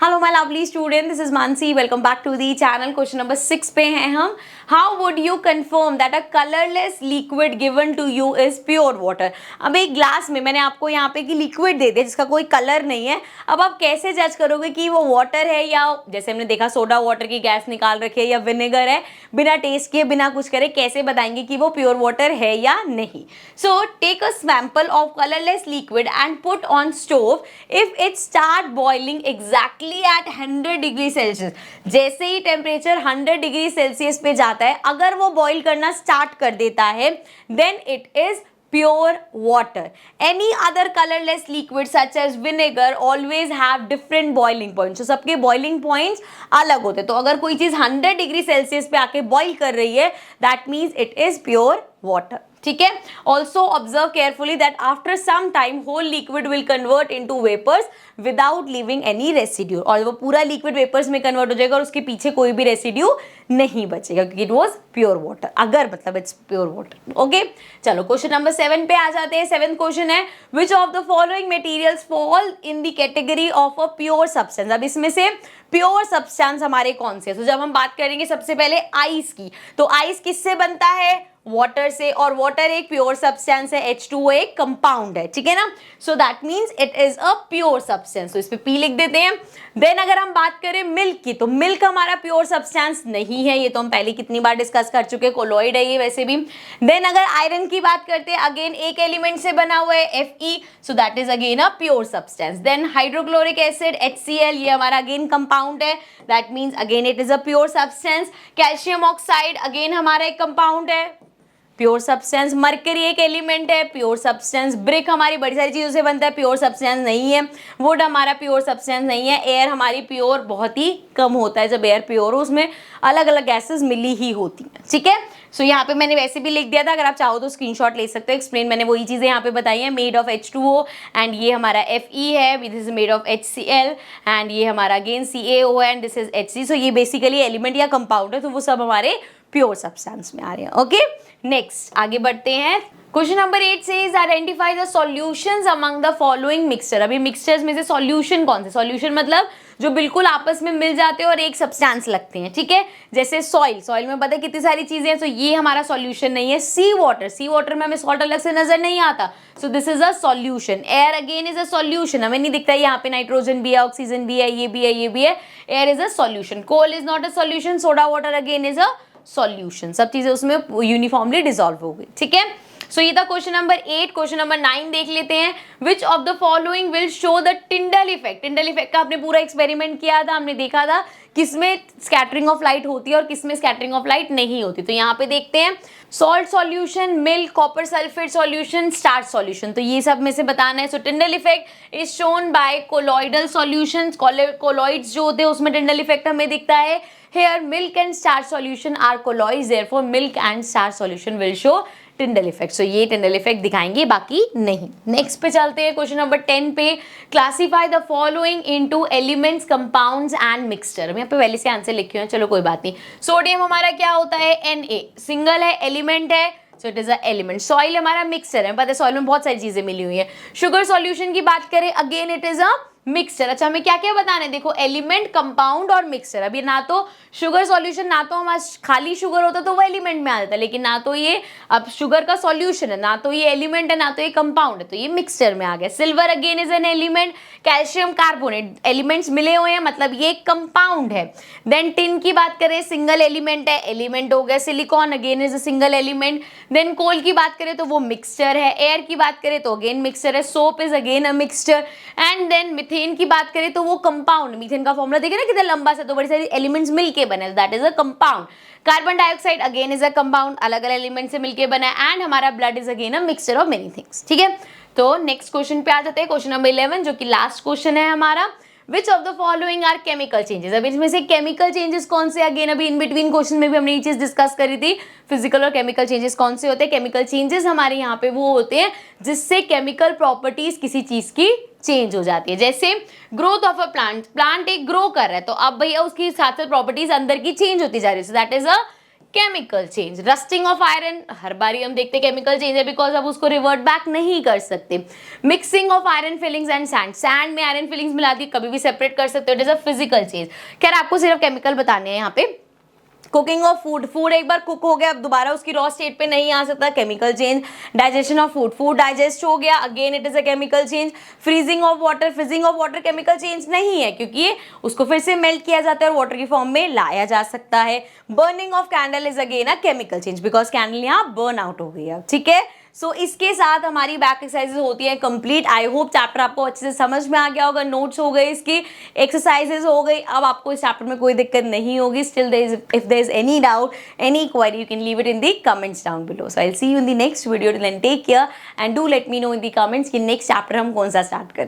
Hello my lovely student, this is Mansi. Welcome back to the channel. Question number 6 पे हैं हम। How would you confirm that a colourless liquid given to you is pure water. अब एक glass में मैंने आपको यहाँ पे कि लिक्विड दे दिया जिसका कोई कलर नहीं है। अब आप कैसे जज करोगे कि वो वाटर है या जैसे हमने देखा सोडा वाटर की गैस निकाल रखी है या विनेगर है, बिना टेस्ट किए बिना कुछ करे कैसे बताएंगे कि वो प्योर वाटर है या नहीं। So take a sample of colourless liquid and put on stove. If it start boiling exactly at 100 degree Celsius, जैसे ही टेम्परेचर 100 डिग्री सेल्सियस पे जाता है, अगर वो बॉईल करना स्टार्ट कर देता है, then it is pure water. Any other colorless liquid such as vinegar always have different boiling points. तो सबके boiling points अलग होते हैं। तो अगर कोई चीज 100 डिग्री सेल्सियस पे आके बॉईल कर रही है, that means it is pure water. ठीक है। Also observe carefully that after some time whole liquid will convert into vapours without leaving any residue. और वो पूरा लिक्विड वेपर्स में कन्वर्ट हो जाएगा और उसके पीछे कोई भी रेसिड्यू नहीं बचेगा क्योंकि इट वाज प्योर वाटर। अगर मतलब इट्स प्योर वाटर। ओके, चलो क्वेश्चन नंबर 7 पे आ जाते हैं। 7th क्वेश्चन है विच of the following materials fall in the category of a pure substance. अब इसमें से प्योर सब्सटेंस हमारे कौन से? तो जब हम बात करेंगे सबसे पहले आइस की, तो आइस किससे बनता है? वाटर से, और वाटर एक प्योर सब्सटेंस है, H2O एक कंपाउंड है, ठीक है ना। So that means it is a pure substance. तो इस पे P लिख देते हैं। देन अगर हम बात करें मिल्क की, तो मिल्क हमारा प्योर सब्सटेंस नहीं है, ये तो हम पहले कितनी बार डिस्कस कर चुके हैं, कोलॉइड है ये वैसे भी। देन अगर आयरन की बात करते हैं, अगेन एक एलिमेंट से बना हुआ है Fe, so that is again a pure substance. Then hydrochloric acid HCl, ये हमारा अगेन कंपाउंड है, that means again it is a pure substance. Calcium oxide again हमारा एक कंपाउंड है, प्योर सब्सटेंस। मरकरी एक एलिमेंट है, प्योर सब्सटेंस। ब्रिक हमारी बड़ी सारी चीजों से बनता है, प्योर सब्सटेंस नहीं है। वुड हमारा प्योर सब्सटेंस नहीं है। एयर हमारी प्योर बहुत ही कम होता है, जब एयर प्योर हो उसमें अलग अलग गैसेस मिली ही होती हैं, ठीक है। सो यहाँ पे मैंने वैसे भी लिख दिया था, अगर आप चाहो तो स्क्रीनशॉट ले सकते हो। एक्सप्लेन मैंने वही चीजें यहाँ पे बताई हैं। मेड ऑफ H2O एंड ये हमारा Fe है, this is made of HCl and ये हमारा अगेन CaO है एंड दिस इज Hc। सो ये बेसिकली एलिमेंट या कंपाउंड है, तो वो सब हमारे प्योर सब्सटेंस में आ रहे हैं। ओके, नेक्स्ट आगे बढ़ते हैं। क्वेश्चन नंबर 8 से is identify the solutions among the following mixture. अभी मिक्सचर्स में से सॉल्यूशन कौन से? सॉल्यूशन मतलब जो बिल्कुल आपस में मिल जाते हैं और एक सब्सटेंस लगते हैं, ठीक है। जैसे सॉइल, सॉइल में पता है कितनी सारी चीजें हैं, तो ये हमारा सॉल्यूशन नहीं है। सी वाटर, सी वाटर में हमें सॉल्ट अलग से नजर नहीं आता, so this is a solution. Air again is a solution, हमें नहीं दिखता है, यहाँ पे नाइट्रोजन भी है, ऑक्सीजन भी है, ये भी है, ये भी है। Air is a solution. Coal is not a solution. Soda water again is a solution. सब चीजें उसमें यूनिफॉर्मली डिसॉल्व हो गई, ठीक है। सो ये था क्वेश्चन नंबर 8। क्वेश्चन नंबर 9 देख लेते हैं। विच of the following will show the Tyndall effect. Tyndall effect का आपने पूरा एक्सपेरिमेंट किया था, हमने देखा था किसमें स्कैटरिंग ऑफ लाइट होती है और किसमें स्कैटरिंग ऑफ लाइट नहीं होती। तो यहाँ पे देखते हैं salt solution, milk, copper sulphate solution, starch solution, तो ये सब में से बताना है। So Tyndall effect is shown by colloidal solutions. Colloids जो होते हैं उसमें टिंडल इफेक्ट हमें दिखता है। Here milk and starch solution are colloids, therefore milk and starch solution will show Tyndall effect. So ये टिंडल इफेक्ट दिखाएंगे, बाकी नहीं। नेक्स्ट पे चलते हैं क्वेश्चन नंबर 10 पे। Classify the following into elements, compounds and mixture. यहाँ पे पहले से आंसर लिखे हुए हैं, चलो कोई बात नहीं। सोडियम हमारा क्या होता है? Na, सिंगल है, एलिमेंट है, so it is a element. Soil हमारा मिक्सचर है, पता है सॉइल में बहुत सारी चीजें मिली हुई है। शुगर सॉल्यूशन की बात करें, again it is a mixture. अच्छा हमें क्या क्या बताना है? देखो एलिमेंट, कंपाउंड और मिक्सचर। अभी ना तो शुगर सॉल्यूशन, ना तो हमारा खाली शुगर होता तो वो एलिमेंट में आ जाता, लेकिन ना तो ये अब शुगर का सॉल्यूशन है, ना तो ये एलिमेंट है, ना तो ये कंपाउंड है, तो ये मिक्सचर में आ गया। Silver again is an element. Calcium carbonate, elements मिले हुए हैं मतलब ये कंपाउंड है। देन टिन की बात करें, सिंगल एलिमेंट है, एलिमेंट हो गया। Silicon again is a single element. Then coal की बात करें तो वो मिक्सचर है। एयर की बात करें तो अगेन मिक्सचर है। Soap is again a mixture. And then methane की बात करें तो वो कंपाउंड। मीथेन का फॉर्मूला देखिए ना कितना लंबा सा, तो बड़ी सारी एलिमेंट्स मिलके बने, that is a compound. Carbon dioxide again is a compound, अलग अलग एलिमेंट से मिलके बना है। एंड हमारा blood is again a mixture of many things, ठीक है। तो नेक्स्ट क्वेश्चन पे आ जाते हैं, क्वेश्चन नंबर 11 जो कि लास्ट क्वेश्चन है हमारा। Which of the following are chemical changes. अब इसमें से केमिकल चेंजेस कौन से? अगेन अभी इन बिटवीन क्वेश्चन में भी हमने ये चीज डिस्कस करी थी, फिजिकल और केमिकल चेंजेस कौन से होते हैं। केमिकल चेंजेस हमारे यहाँ पे वो होते हैं जिससे केमिकल प्रॉपर्टीज किसी चीज की चेंज हो जाती है। जैसे growth of a plant, plant एक ग्रो कर रहा है, तो अब भैया उसकी साथ साथ प्रॉपर्टीज अंदर की चेंज होती जा रही है, so that is a chemical change, rusting of iron, हर बारी हम देखते केमिकल चेंज है बिकॉज अब उसको रिवर्ट बैक नहीं कर सकते। Mixing of iron filings and sand, sand में आयरन फिलिंग्स मिला दी, कभी भी सेपरेट कर सकते हो, it is a physical change. खैर आपको सिर्फ केमिकल बताने हैं यहाँ पे। कुकिंग ऑफ फूड, फूड एक बार कुक हो गया अब दोबारा उसकी रॉ स्टेट पे नहीं आ सकता, chemical change. Digestion of food, food digest हो गया, again it is a chemical change. Freezing of water, freezing of water chemical change नहीं है क्योंकि ये उसको फिर से मेल्ट किया जाता है और वाटर की फॉर्म में लाया जा सकता है। Burning of candle is again a chemical change because candle यहाँ बर्न आउट हो गई है, ठीक है। सो इसके साथ हमारी बैक एक्सरसाइजेज होती है कंप्लीट। आई होप चैप्टर आपको अच्छे से समझ में आ गया होगा, नोट्स हो गए, इसकी एक्सरसाइजेज हो गई, अब आपको इस चैप्टर में कोई दिक्कत नहीं होगी। Still if there is any doubt, any query, you can leave it in the comments down below. So I'll see you in the next video. Till then take care and do let me know in the comments कि next chapter हम कौन सा start करें।